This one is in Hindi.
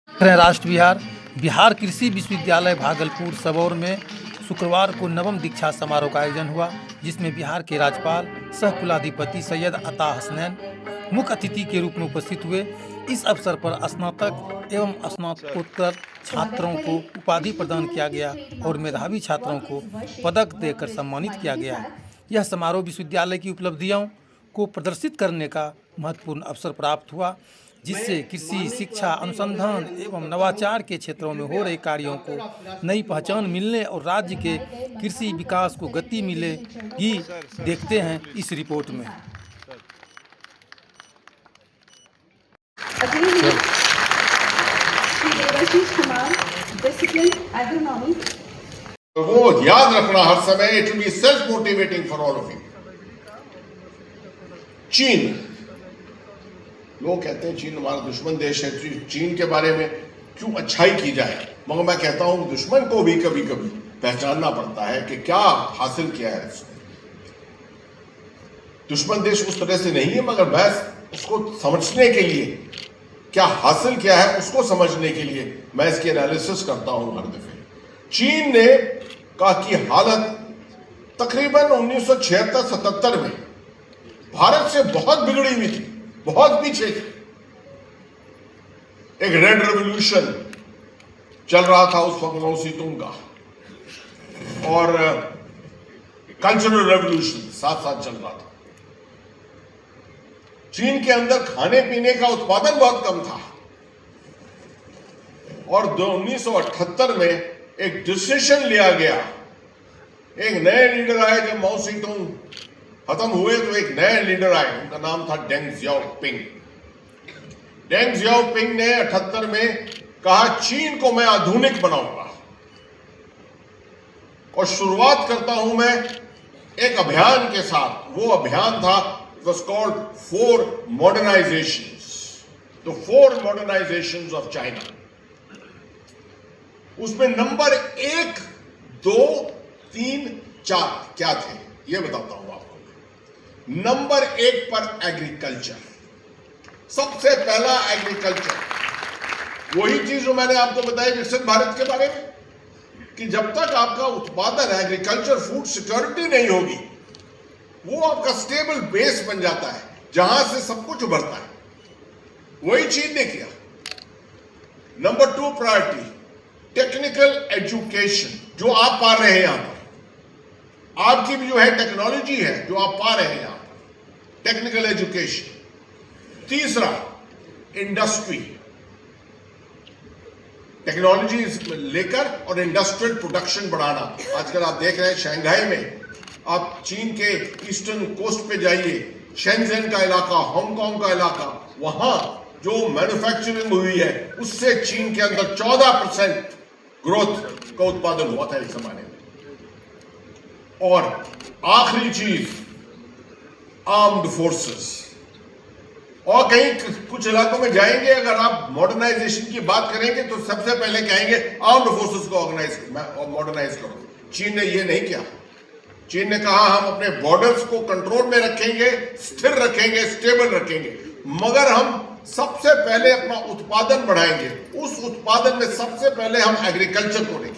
राष्ट्र बिहार बिहार कृषि विश्वविद्यालय भागलपुर सबौर में शुक्रवार को नवम दीक्षा समारोह का आयोजन हुआ, जिसमें बिहार के राज्यपाल सह कुलाधिपति सैयद अता हसनैन मुख्य अतिथि के रूप में उपस्थित हुए। इस अवसर पर स्नातक एवं स्नातकोत्तर छात्रों को उपाधि प्रदान किया गया और मेधावी छात्रों को पदक देकर सम्मानित किया गया। यह समारोह विश्वविद्यालय की उपलब्धियों को प्रदर्शित करने का महत्वपूर्ण अवसर प्राप्त हुआ, जिससे कृषि, शिक्षा, अनुसंधान एवं नवाचार के क्षेत्रों में हो रहे कार्यों को नई पहचान मिलने और राज्य के कृषि विकास को गति मिलेगी। देखते हैं इस रिपोर्ट में। वो याद रखना हर समय, it will be self motivating for all of you. चीन, लोग कहते हैं चीन हमारा दुश्मन देश है, चीन के बारे में क्यों अच्छाई की जाए, मगर मैं कहता हूं दुश्मन को भी कभी कभी पहचानना पड़ता है कि क्या हासिल किया है उसने। दुश्मन देश उस तरह से नहीं है, मगर मैं उसको समझने के लिए, क्या हासिल किया है उसको समझने के लिए मैं इसकी एनालिसिस करता हूं हर दफे। चीन ने का की हालत तकरीबन 1976-77 में भारत से बहुत बिगड़ी हुई थी, बहुत पीछे थी। एक रेड रेवोल्यूशन चल रहा था उस वक्त मौ सेतुंग का, और कल्चरल रेवोल्यूशन साथ साथ चल रहा था। चीन के अंदर खाने पीने का उत्पादन बहुत कम था, और 1978 में एक डिसीजन लिया गया। एक नए लीडर आए, जब मौ सेतुंग खत्म हुए तो एक नए लीडर आए, उनका नाम था डेंग जियाओपिंग। डेंग जियाओपिंग ने 78 में कहा चीन को मैं आधुनिक बनाऊंगा, और शुरुआत करता हूं मैं एक अभियान के साथ। वो अभियान था, it was called 4 modernisations, the 4 modernisations of China. उसमें नंबर 1, 2, 3, 4 क्या थे ये बताता हूं आपको। नंबर 1 पर एग्रीकल्चर, सबसे पहला एग्रीकल्चर। वही चीज जो मैंने आपको बताई विकसित भारत के बारे में, कि जब तक आपका उत्पादन, एग्रीकल्चर, फूड सिक्योरिटी नहीं होगी, वो आपका स्टेबल बेस बन जाता है जहां से सब कुछ उभरता है। वही चीज ने किया। नंबर 2 प्रायोरिटी टेक्निकल एजुकेशन, जो आप पा रहे हैं यहां पर। आपकी भी जो है टेक्नोलॉजी है जो आप पा रहे हैं यहां पर, टेक्निकल एजुकेशन। तीसरा इंडस्ट्री, टेक्नोलॉजी लेकर और इंडस्ट्रियल प्रोडक्शन बढ़ाना। आजकल आप देख रहे हैं शंघाई में, आप चीन के ईस्टर्न कोस्ट पे जाइए, शेंजन का इलाका, हांगकांग का इलाका, वहां जो मैन्युफैक्चरिंग हुई है उससे चीन के अंदर 14% ग्रोथ का उत्पादन हुआ था इस जमाने में। और आखिरी चीज आर्म्ड फोर्सेस। और कहीं कुछ इलाकों में जाएंगे, अगर आप मॉडर्नाइजेशन की बात करेंगे तो सबसे पहले कहेंगे आर्म्ड फोर्सेस को मॉडर्नाइज करो। चीन ने ये नहीं किया। चीन ने कहा हम अपने बॉर्डर्स को कंट्रोल में रखेंगे, स्थिर रखेंगे, स्टेबल रखेंगे, मगर हम सबसे पहले अपना उत्पादन बढ़ाएंगे। उस उत्पादन में सबसे पहले हम एग्रीकल्चर को लेंगे।